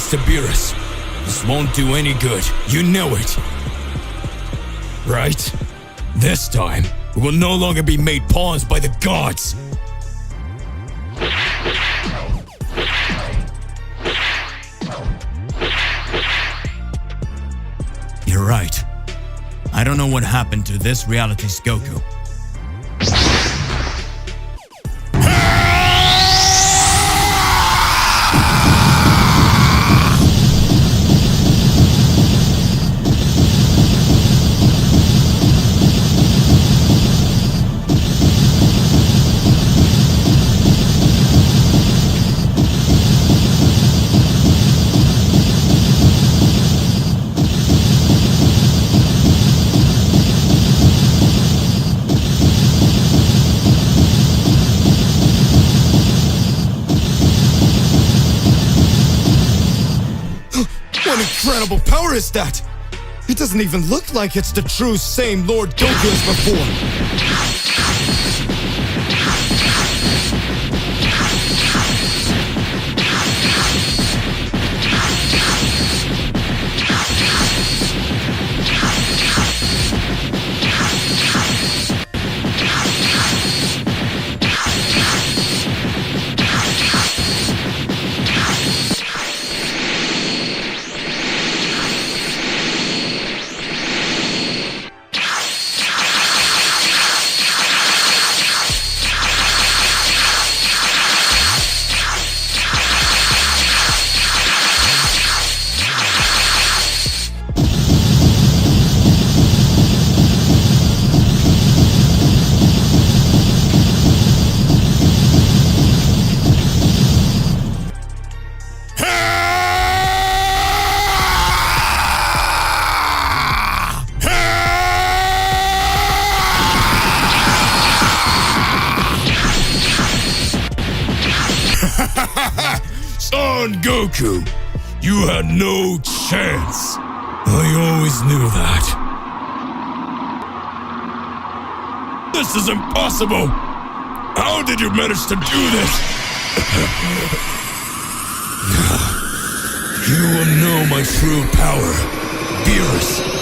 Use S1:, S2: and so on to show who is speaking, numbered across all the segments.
S1: to Beerus. This won't do any good. You know it. Right? This time, we will no longer be made pawns by the gods. You're right. I don't know what happened to this reality's Goku. What incredible power is that? It doesn't even look like it's the true same Lord Goku as before. Son Goku, you had no chance. I always knew that. This is impossible. How did you manage to do this? You will know my true power, Beerus.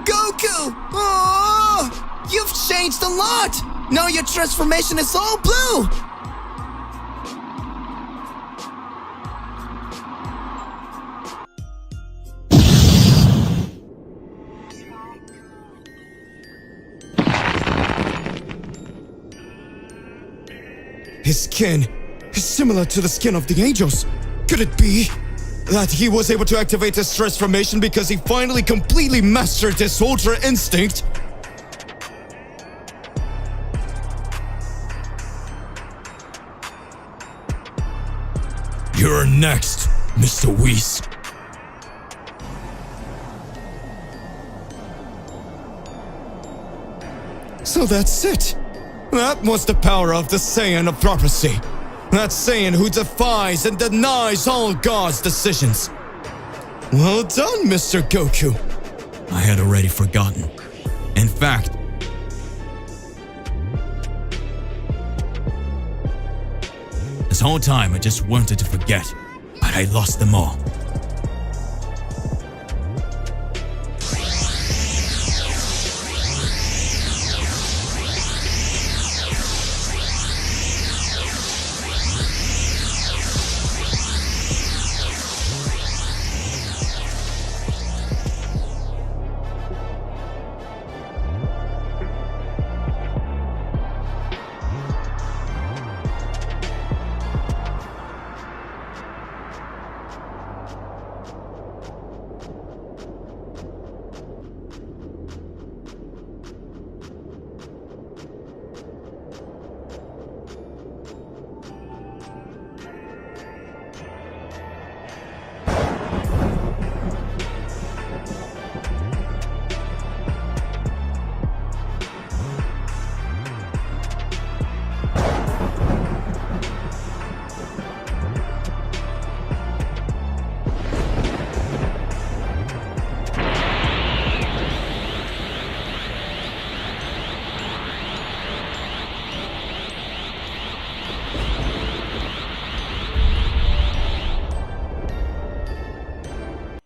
S2: Goku! Oh, you've changed a lot! Now your transformation is all blue!
S1: His skin is similar to the skin of the angels. Could it be that he was able to activate his transformation because he finally completely mastered his Ultra Instinct? You're next, Mr. Whis. So that's it. That was the power of the Saiyan of prophecy. That Saiyan who defies and denies all God's decisions. Well done, Mr. Goku. I had already forgotten. In fact, this whole time I just wanted to forget, but I lost them all.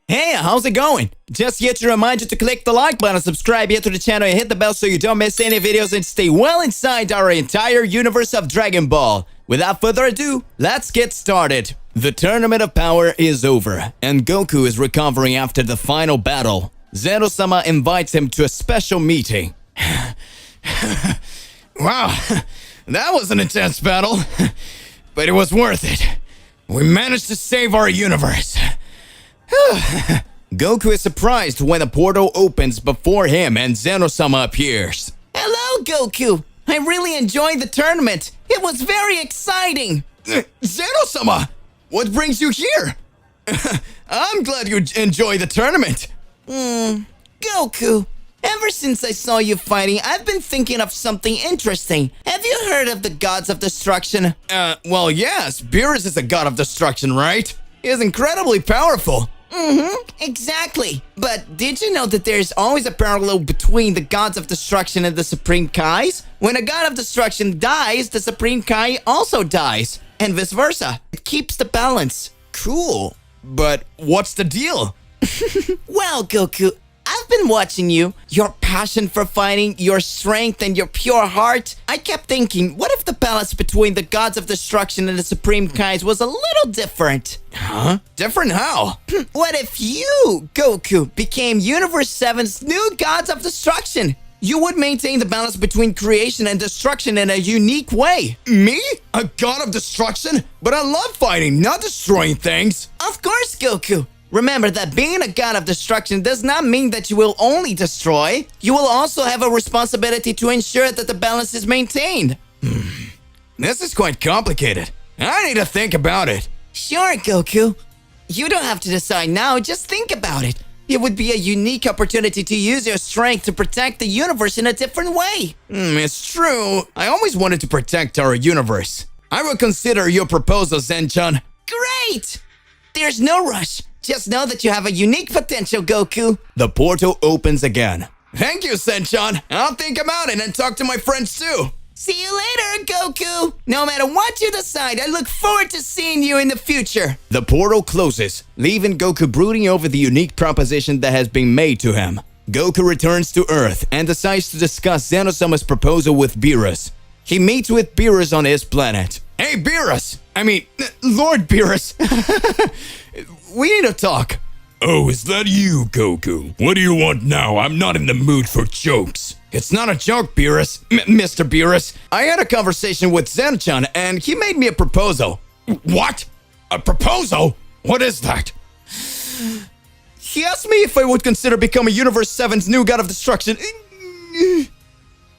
S2: Hey, how's it going? Just here to remind you to click the like button, subscribe here to the channel, and hit the bell so you don't miss any videos and stay well inside our entire universe of Dragon Ball. Without further ado, let's get started. The Tournament of Power is over, and Goku is recovering after the final battle. Zeno-sama invites him to a special meeting.
S1: Wow, that was an intense battle, but it was worth it. We managed to save our universe.
S2: Goku is surprised when a portal opens before him and Zeno-sama appears. Hello, Goku! I really enjoyed the tournament. It was very exciting.
S1: Zeno-sama, what brings you here? I'm glad you enjoy the tournament.
S2: Goku, ever since I saw you fighting, I've been thinking of something interesting. Have you heard of the gods of destruction?
S1: Well, yes, Beerus is a god of destruction, right? He is incredibly powerful.
S2: Exactly. But did you know that there's always a parallel between the gods of destruction and the Supreme Kais? When a god of destruction dies, the Supreme Kai also dies, and vice versa. It keeps the balance.
S1: Cool. But what's the deal?
S2: Well, Goku, I've been watching you. Your passion for fighting, your strength, and your pure heart. I kept thinking, what if the balance between the gods of destruction and the Supreme Kais was a little different?
S1: Huh? Different how?
S2: What if you, Goku, became Universe 7's new gods of destruction? You would maintain the balance between creation and destruction in a unique way.
S1: Me? A god of destruction? But I love fighting, not destroying things.
S2: Of course, Goku. Remember that being a god of destruction does not mean that you will only destroy. You will also have a responsibility to ensure that the balance is maintained.
S1: This is quite complicated. I need to think about it.
S2: Sure, Goku. You don't have to decide now, just think about it. It would be a unique opportunity to use your strength to protect the universe in a different way.
S1: It's true. I always wanted to protect our universe. I will consider your proposal, Zen-chan.
S2: Great! There's no rush. Just know that you have a unique potential, Goku.
S1: The portal opens again. Thank you, Zen-chan. I'll think about it and talk to my friends too.
S2: See you later, Goku. No matter what you decide, I look forward to seeing you in the future.
S1: The portal closes, leaving Goku brooding over the unique proposition that has been made to him. Goku returns to Earth and decides to discuss Zeno-sama's proposal with Beerus. He meets with Beerus on his planet. Hey, Beerus! Lord Beerus! We need to talk.
S3: Oh, is that you, Goku? What do you want now? I'm not in the mood for jokes.
S1: It's not a joke, Beerus. Mr. Beerus. I had a conversation with Zen-chan and he made me a proposal.
S3: What? A proposal? What is that?
S1: He asked me if I would consider becoming Universe 7's new god of destruction.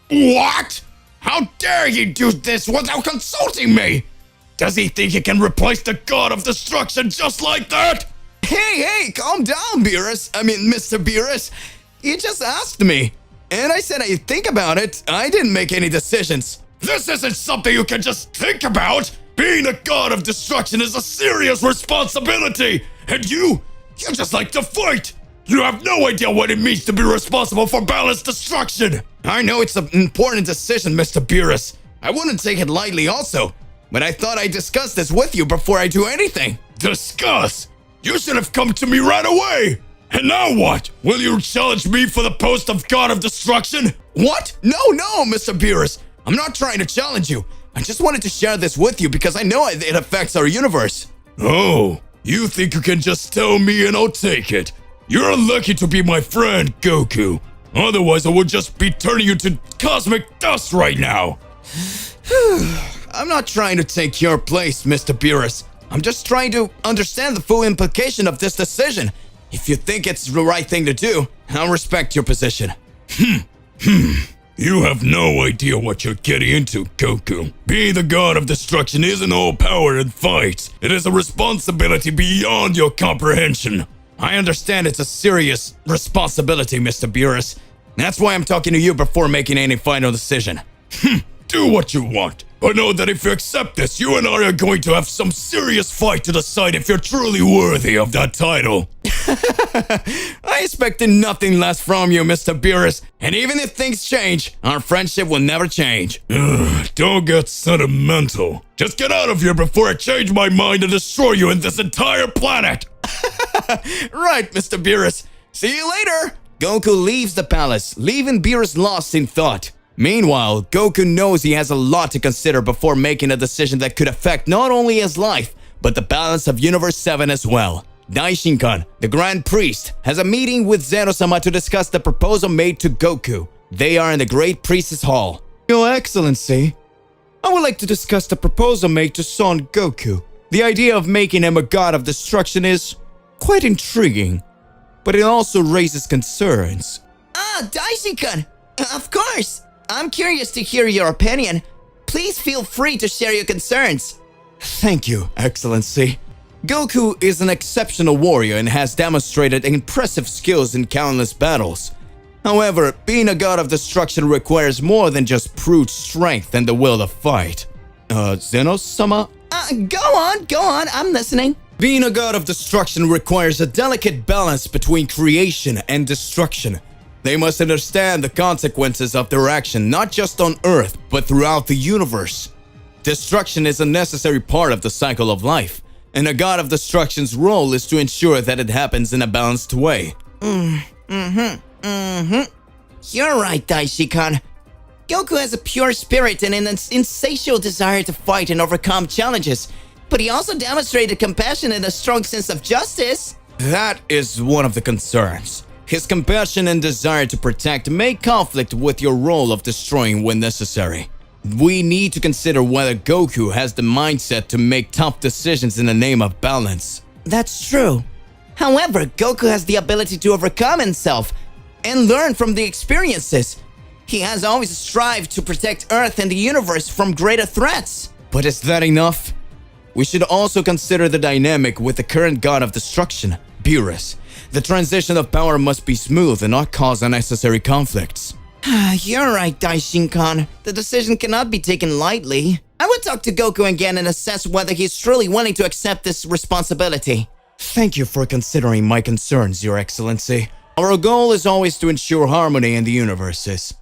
S3: What? How dare you do this without consulting me? Does he think he can replace the god of destruction just like that?
S1: Hey, calm down, Mr. Beerus. He just asked me. And I said I'd think about it. I didn't make any decisions.
S3: This isn't something you can just think about. Being a god of destruction is a serious responsibility. And you just like to fight. You have no idea what it means to be responsible for balanced destruction.
S1: I know it's an important decision, Mr. Beerus. I wouldn't take it lightly also. But I thought I'd discuss this with you before I do anything.
S3: Discuss? You should have come to me right away. And now what? Will you challenge me for the post of God of Destruction?
S1: What? No, Mr. Beerus. I'm not trying to challenge you. I just wanted to share this with you because I know it affects our universe.
S3: Oh, you think you can just tell me and I'll take it? You're lucky to be my friend, Goku. Otherwise, I would just be turning you to cosmic dust right now.
S1: I'm not trying to take your place, Mr. Beerus. I'm just trying to understand the full implication of this decision. If you think it's the right thing to do, I'll respect your position.
S3: You have no idea what you're getting into, Goku. Being the god of destruction isn't all power and fights. It is a responsibility beyond your comprehension.
S1: I understand it's a serious responsibility, Mr. Beerus. That's why I'm talking to you before making any final decision.
S3: Do what you want. But know that if you accept this, you and I are going to have some serious fight to decide if you're truly worthy of that title.
S1: I expected nothing less from you, Mr. Beerus. And even if things change, our friendship will never change.
S3: Don't get sentimental. Just get out of here before I change my mind and destroy you and this entire planet.
S2: Right, Mr. Beerus. See you later. Goku leaves the palace, leaving Beerus lost in thought. Meanwhile, Goku knows he has a lot to consider before making a decision that could affect not only his life, but the balance of Universe 7 as well. Daishinkan, the Grand Priest, has a meeting with Zeno-sama to discuss the proposal made to Goku. They are in the Great Priestess Hall.
S1: Your Excellency, I would like to discuss the proposal made to Son Goku. The idea of making him a god of destruction is quite intriguing, but it also raises concerns.
S2: Daishinkan! Of course! I'm curious to hear your opinion. Please feel free to share your concerns.
S1: Thank you, Excellency. Goku is an exceptional warrior and has demonstrated impressive skills in countless battles. However, being a god of destruction requires more than just brute strength and the will to fight. Zeno-sama?
S2: Go on, I'm listening.
S1: Being a god of destruction requires a delicate balance between creation and destruction. They must understand the consequences of their action not just on Earth, but throughout the universe. Destruction is a necessary part of the cycle of life, and a god of destruction's role is to ensure that it happens in a balanced way.
S2: You're right, Daishinkan. Goku has a pure spirit and an insatiable desire to fight and overcome challenges, but he also demonstrated compassion and a strong sense of justice.
S1: That is one of the concerns. His compassion and desire to protect may conflict with your role of destroying when necessary. We need to consider whether Goku has the mindset to make tough decisions in the name of balance.
S2: That's true. However, Goku has the ability to overcome himself and learn from the experiences. He has always strived to protect Earth and the universe from greater threats.
S1: But is that enough? We should also consider the dynamic with the current god of destruction, Beerus. The transition of power must be smooth and not cause unnecessary conflicts.
S2: You're right, Daishinkan. The decision cannot be taken lightly. I would talk to Goku again and assess whether he's truly willing to accept this responsibility.
S1: Thank you for considering my concerns, Your Excellency. Our goal is always to ensure harmony in the universes.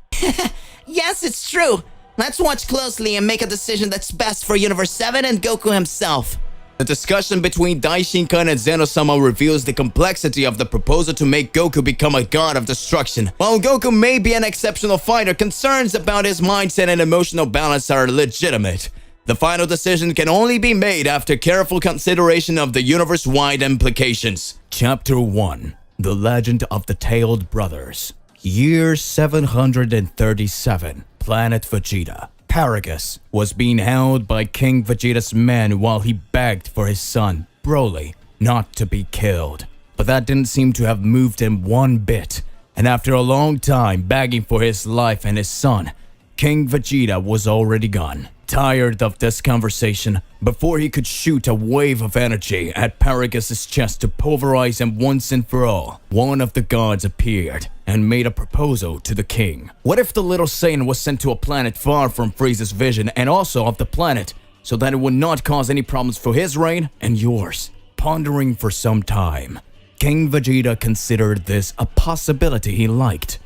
S2: Yes, it's true. Let's watch closely and make a decision that's best for Universe 7 and Goku himself.
S1: The discussion between Daishinkan and Zeno-sama reveals the complexity of the proposal to make Goku become a god of destruction. While Goku may be an exceptional fighter, concerns about his mindset and emotional balance are legitimate. The final decision can only be made after careful consideration of the universe-wide implications. Chapter 1: The Legend of the Tailed Brothers. Year 737. Planet Vegeta. Paragus was being held by King Vegeta's men while he begged for his son, Broly, not to be killed. But that didn't seem to have moved him one bit, and after a long time begging for his life and his son, King Vegeta was already gone. Tired of this conversation, before he could shoot a wave of energy at Paragus' chest to pulverize him once and for all, one of the gods appeared and made a proposal to the king. What if the little Saiyan was sent to a planet far from Frieza's vision and also of the planet, so that it would not cause any problems for his reign and yours? Pondering for some time, King Vegeta considered this a possibility he liked,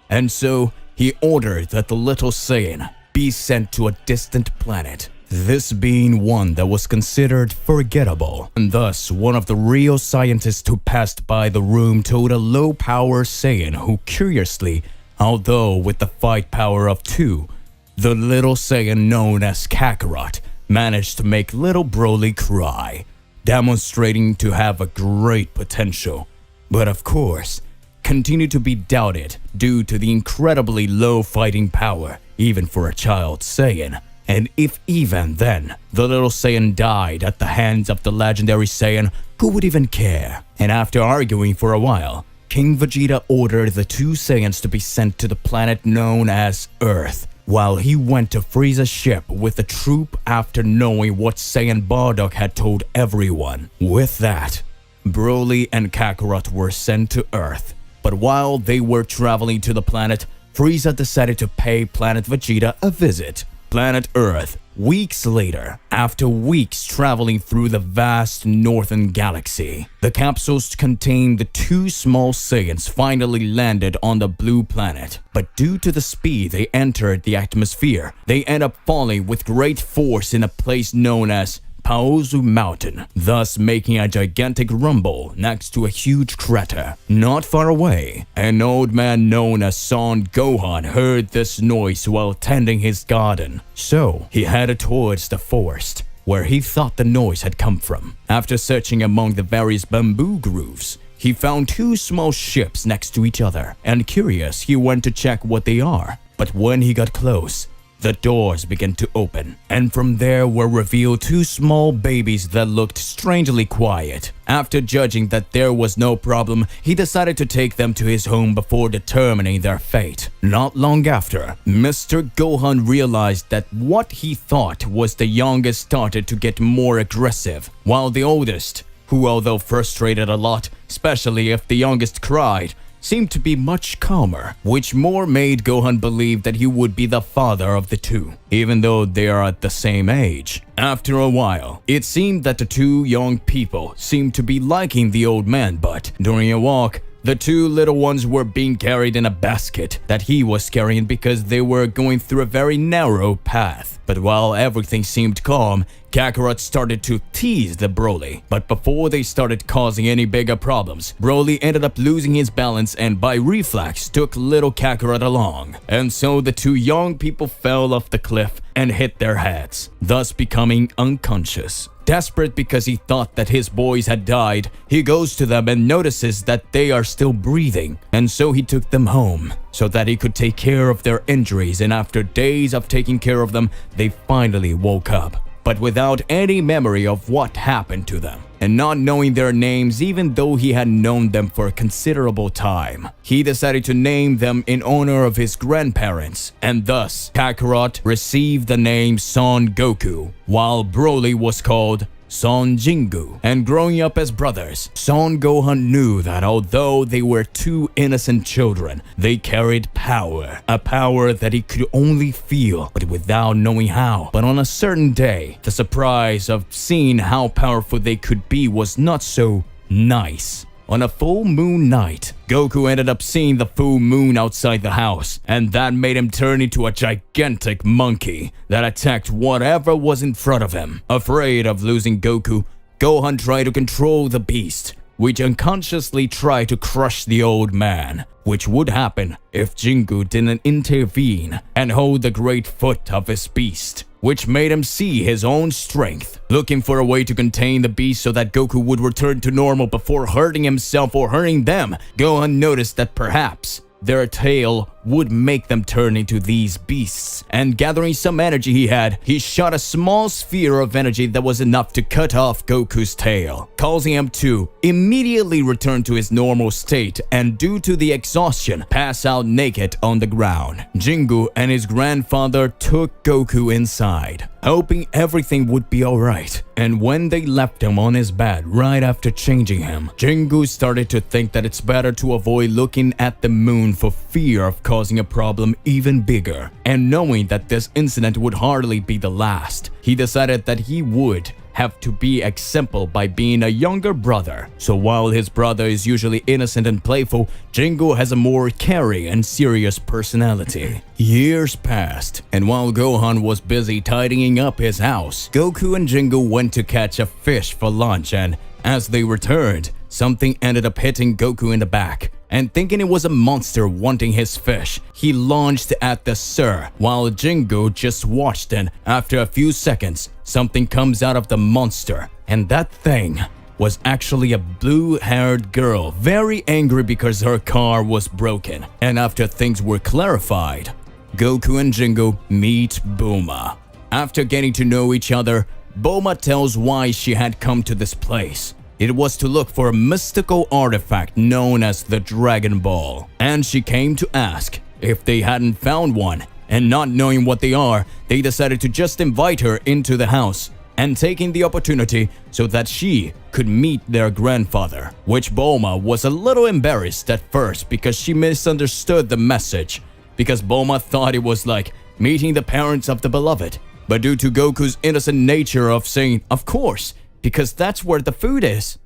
S1: and so he ordered that the little Saiyan be sent to a distant planet, this being one that was considered forgettable, and thus one of the real scientists who passed by the room told a low-power Saiyan who curiously, although with the fight power of 2, the little Saiyan known as Kakarot managed to make little Broly cry, demonstrating to have a great potential, but of course, continued to be doubted due to the incredibly low fighting power, even for a child Saiyan. And if even then, the little Saiyan died at the hands of the legendary Saiyan, who would even care? And after arguing for a while, King Vegeta ordered the 2 Saiyans to be sent to the planet known as Earth, while he went to Frieza's ship with the troop after knowing what Saiyan Bardock had told everyone. With that, Broly and Kakarot were sent to Earth. But while they were traveling to the planet, Frieza decided to pay Planet Vegeta a visit. Planet Earth. Weeks later, after weeks traveling through the vast northern galaxy, the capsules containing the 2 small Saiyans finally landed on the blue planet. But due to the speed they entered the atmosphere, they end up falling with great force in a place known as
S2: Paozu Mountain, thus making a gigantic rumble next to a huge crater. Not far away, an old man known as Son Gohan heard this noise while tending his garden. So he headed towards the forest, where he thought the noise had come from. After searching among the various bamboo grooves, he found two small ships next to each other, and curious, he went to check what they are. But when he got close, the doors began to open, and from there were revealed two small babies that looked strangely quiet. After judging that there was no problem, he decided to take them to his home before determining their fate. Not long after, Mr. Gohan realized that what he thought was the youngest started to get more aggressive, while the oldest, who although frustrated a lot, especially if the youngest cried, seemed to be much calmer, which more made Gohan believe that he would be the father of the two, even though they are at the same age. After a while, it seemed that the two young people seemed to be liking the old man, but during a walk, the two little ones were being carried in a basket that he was carrying because they were going through a very narrow path. But while everything seemed calm, Kakarot started to tease the Broly. But before they started causing any bigger problems, Broly ended up losing his balance and by reflex took little Kakarot along. And so the two young people fell off the cliff and hit their heads, thus becoming unconscious. Desperate because he thought that his boys had died, he goes to them and notices that they are still breathing, and so he took them home so that he could take care of their injuries, and after days of taking care of them, they finally woke up, but without any memory of what happened to them. And not knowing their names even though he had known them for a considerable time, he decided to name them in honor of his grandparents, and thus Kakarot received the name Son Goku, while Broly was called Son Jingu. And growing up as brothers, Son Gohan knew that although they were two innocent children, they carried power, a power that he could only feel, but without knowing how. But on a certain day, the surprise of seeing how powerful they could be was not so nice. On a full moon night, Goku ended up seeing the full moon outside the house, and that made him turn into a gigantic monkey that attacked whatever was in front of him. Afraid of losing Goku, Gohan tried to control the beast, which unconsciously tried to crush the old man, which would happen if Jingu didn't intervene and hold the great foot of his beast, which made him see his own strength. Looking for a way to contain the beast so that Goku would return to normal before hurting himself or hurting them, Gohan noticed that perhaps their tail would make them turn into these beasts. And gathering some energy he had, he shot a small sphere of energy that was enough to cut off Goku's tail, causing him to immediately return to his normal state and due to the exhaustion, pass out naked on the ground. Jingu and his grandfather took Goku inside, hoping everything would be alright. And when they left him on his bed right after changing him, Jingu started to think that it's better to avoid looking at the moon for fear of causing a problem even bigger. And knowing that this incident would hardly be the last, he decided that he would have to be exempled by being a younger brother. So while his brother is usually innocent and playful, Jingu has a more caring and serious personality. Years passed, and while Gohan was busy tidying up his house, Goku and Jingu went to catch a fish for lunch, and as they returned, something ended up hitting Goku in the back. And thinking it was a monster wanting his fish, he launched at the sir, while Jingu just watched, and after a few seconds, something comes out of the monster, and that thing was actually a blue-haired girl, very angry because her car was broken. And after things were clarified, Goku and Jingu meet Bulma. After getting to know each other, Bulma tells why she had come to this place. It was to look for a mystical artifact known as the Dragon Ball, and she came to ask if they hadn't found one, and not knowing what they are, they decided to just invite her into the house, and taking the opportunity so that she could meet their grandfather, which Bulma was a little embarrassed at first because she misunderstood the message, because Bulma thought it was like meeting the parents of the beloved, but due to Goku's innocent nature of saying, of course, because that's where the food is,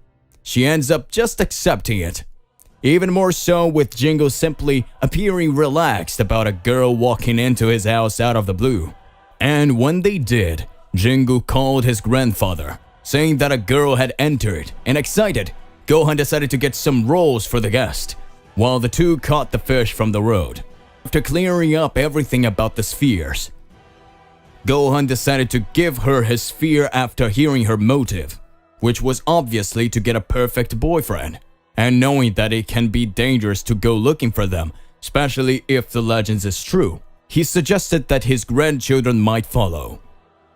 S2: she ends up just accepting it. Even more so with Jingu simply appearing relaxed about a girl walking into his house out of the blue. And when they did, Jingu called his grandfather, saying that a girl had entered, and excited, Gohan decided to get some rolls for the guest, while the two caught the fish from the road. After clearing up everything about the spheres, Gohan decided to give her his sphere after hearing her motive, which was obviously to get a perfect boyfriend, and knowing that it can be dangerous to go looking for them, especially if the legends is true. He suggested that his grandchildren might follow.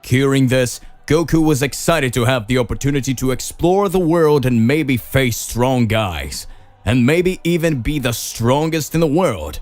S2: Hearing this, Goku was excited to have the opportunity to explore the world and maybe face strong guys, and maybe even be the strongest in the world.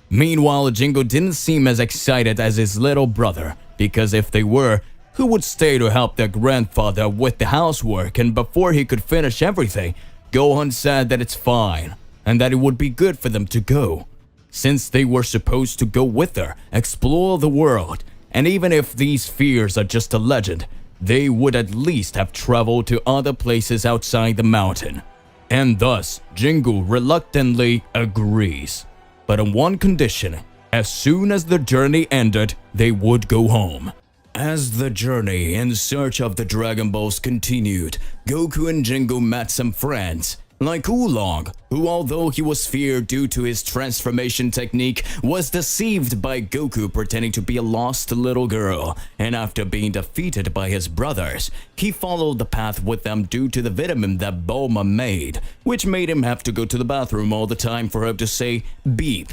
S2: Meanwhile, Jingo didn't seem as excited as his little brother, because if they were, who would stay to help their grandfather with the housework? And before he could finish everything, Gohan said that it's fine, and that it would be good for them to go, since they were supposed to go with her, explore the world, and even if these fears are just a legend, they would at least have traveled to other places outside the mountain. And thus, Jingu reluctantly agrees, but on one condition: as soon as the journey ended, they would go home. As the journey in search of the Dragon Balls continued, Goku and Jingu met some friends, like Oolong, who, although he was feared due to his transformation technique, was deceived by Goku pretending to be a lost little girl, and after being defeated by his brothers, he followed the path with them due to the vitamin that Bulma made, which made him have to go to the bathroom all the time for him to say beep.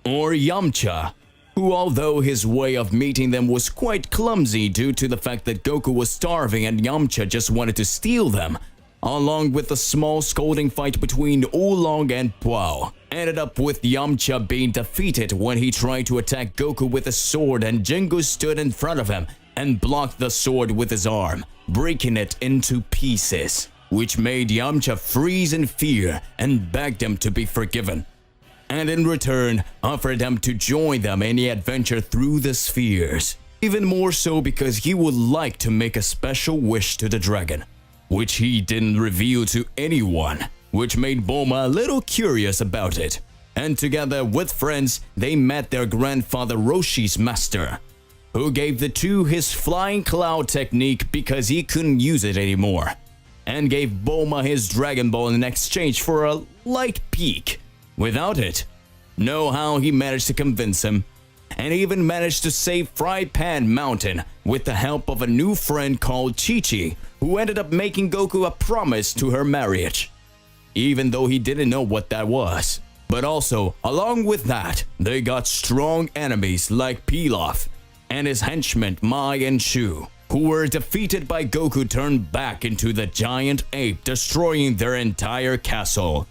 S2: Or Yamcha, who, although his way of meeting them was quite clumsy due to the fact that Goku was starving and Yamcha just wanted to steal them, along with a small scolding fight between Oolong and Puao, ended up with Yamcha being defeated when he tried to attack Goku with a sword, and Jingu stood in front of him and blocked the sword with his arm, breaking it into pieces, which made Yamcha freeze in fear and begged him to be forgiven, and in return offered him to join them in the adventure through the spheres, even more so because he would like to make a special wish to the dragon, which he didn't reveal to anyone, which made Bulma a little curious about it. And together with friends, they met their grandfather Roshi's master, who gave the two his flying cloud technique because he couldn't use it anymore, and gave Bulma his Dragon Ball in exchange for a light peek. Without it, know how he managed to convince him, and even managed to save Fried Pan Mountain with the help of a new friend called Chi-Chi, who ended up making Goku a promise to her marriage, even though he didn't know what that was. But also, along with that, they got strong enemies like Pilaf and his henchmen Mai and Shu, who were defeated by Goku turned back into the giant ape, destroying their entire castle.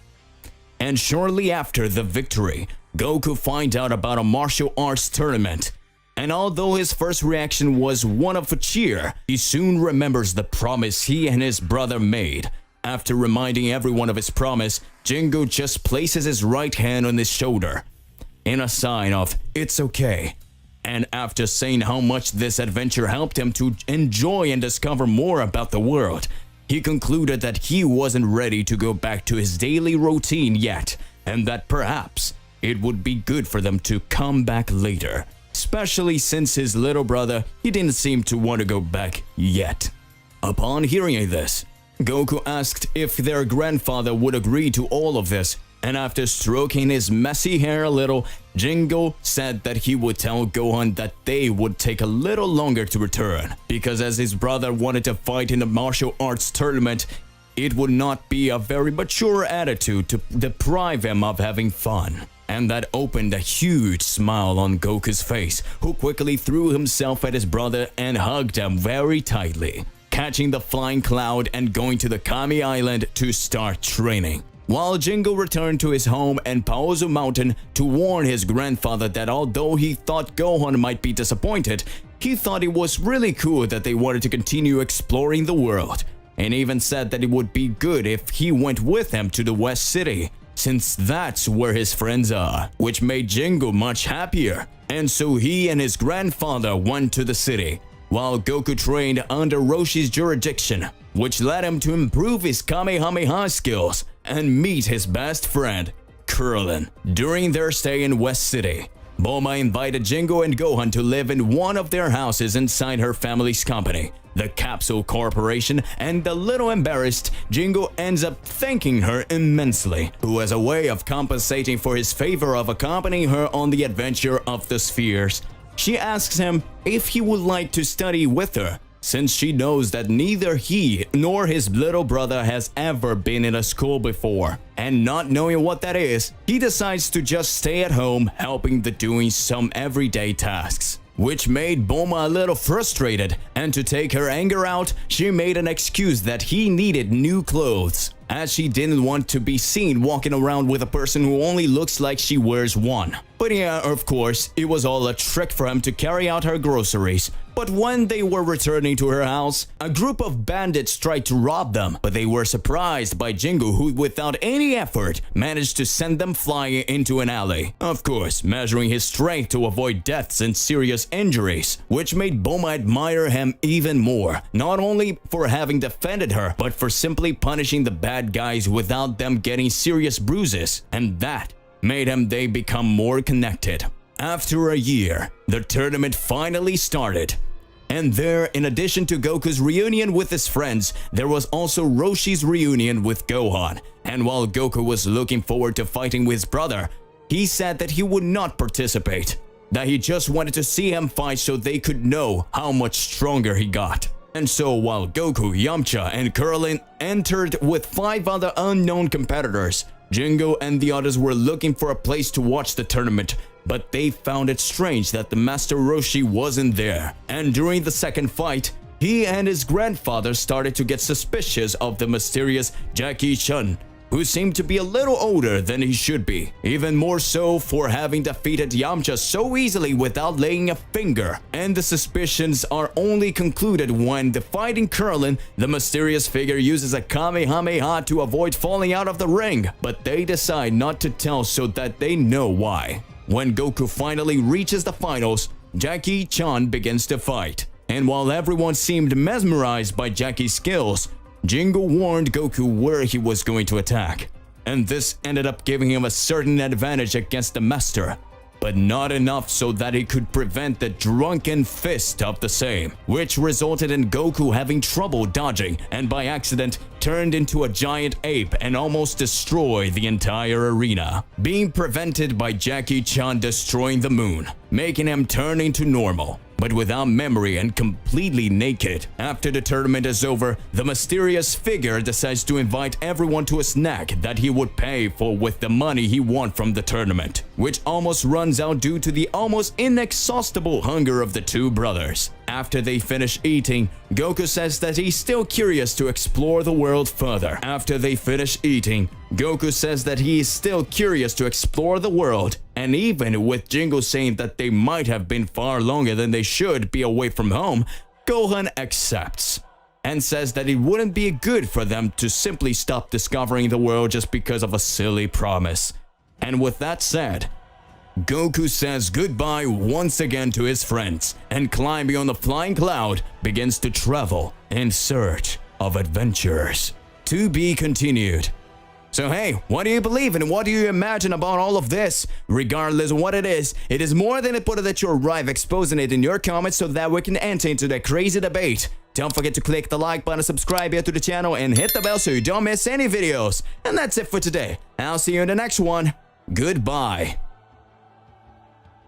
S2: And shortly after the victory, Goku finds out about a martial arts tournament, and although his first reaction was one of cheer, he soon remembers the promise he and his brother made. After reminding everyone of his promise, Jingu just places his right hand on his shoulder, in a sign of "it's okay." And after saying how much this adventure helped him to enjoy and discover more about the world, he concluded that he wasn't ready to go back to his daily routine yet, and that perhaps it would be good for them to come back later, especially since his little brother, he didn't seem to want to go back yet. Upon hearing this, Goku asked if their grandfather would agree to all of this, and after stroking his messy hair a little, Jingo said that he would tell Gohan that they would take a little longer to return, because as his brother wanted to fight in a martial arts tournament, it would not be a very mature attitude to deprive him of having fun. And that opened a huge smile on Goku's face, who quickly threw himself at his brother and hugged him very tightly, catching the flying cloud and going to the Kami Island to start training. While Jingo returned to his home in Paozu Mountain to warn his grandfather that although he thought Gohan might be disappointed, he thought it was really cool that they wanted to continue exploring the world, and even said that it would be good if he went with him to the West City, since that's where his friends are, which made Jingo much happier. And so he and his grandfather went to the city, while Goku trained under Roshi's jurisdiction, which led him to improve his Kamehameha skills and meet his best friend, Krillin. During their stay in West City, Bulma invited Jingo and Gohan to live in one of their houses inside her family's company, the Capsule Corporation, and a little embarrassed, Jingo ends up thanking her immensely, who as a way of compensating for his favor of accompanying her on the adventure of the spheres. She asks him if he would like to study with her, since she knows that neither he nor his little brother has ever been in a school before. And not knowing what that is, he decides to just stay at home helping the doing some everyday tasks, which made Bulma a little frustrated, and to take her anger out, she made an excuse that he needed new clothes, as she didn't want to be seen walking around with a person who only looks like she wears one. But yeah, of course, it was all a trick for him to carry out her groceries. But when they were returning to her house, a group of bandits tried to rob them, but they were surprised by Jingo, who without any effort managed to send them flying into an alley. Of course, measuring his strength to avoid deaths and serious injuries, which made Bulma admire him even more, not only for having defended her, but for simply punishing the bad guys without them getting serious bruises, and that made they become more connected. After a year, the tournament finally started. And there, in addition to Goku's reunion with his friends, there was also Roshi's reunion with Gohan. And while Goku was looking forward to fighting with his brother, he said that he would not participate, that he just wanted to see him fight so they could know how much stronger he got. And so while Goku, Yamcha, and Krillin entered with 5 other unknown competitors, Jingo and the others were looking for a place to watch the tournament, but they found it strange that the Master Roshi wasn't there. And during the second fight, he and his grandfather started to get suspicious of the mysterious Jackie Chun, who seemed to be a little older than he should be, even more so for having defeated Yamcha so easily without laying a finger. And the suspicions are only concluded when, defeating Krillin, the mysterious figure uses a Kamehameha to avoid falling out of the ring, but they decide not to tell so that they know why. When Goku finally reaches the finals, Jackie Chan begins to fight, and while everyone seemed mesmerized by Jackie's skills, Jingo warned Goku where he was going to attack, and this ended up giving him a certain advantage against the master, but not enough so that he could prevent the drunken fist of the same, which resulted in Goku having trouble dodging and by accident turned into a giant ape and almost destroyed the entire arena, being prevented by Jackie Chan destroying the moon, making him turn into normal, but without memory and completely naked. After the tournament is over, the mysterious figure decides to invite everyone to a snack that he would pay for with the money he won from the tournament, which almost runs out due to the almost inexhaustible hunger of the two brothers. After they finish eating, Goku says that he's still curious to explore the world further. After they finish eating, Goku says that he is still curious to explore the world, and even with Jingo saying that they might have been far longer than they should be away from home, Gohan accepts and says that it wouldn't be good for them to simply stop discovering the world just because of a silly promise. And with that said, Goku says goodbye once again to his friends and climbing on the flying cloud begins to travel in search of adventures. To be continued. So hey, what do you believe and what do you imagine about all of this? Regardless of what it is more than important that you arrive exposing it in your comments so that we can enter into the crazy debate. Don't forget to click the like button, subscribe here to the channel, and hit the bell so you don't miss any videos. And that's it for today. I'll see you in the next one. Goodbye.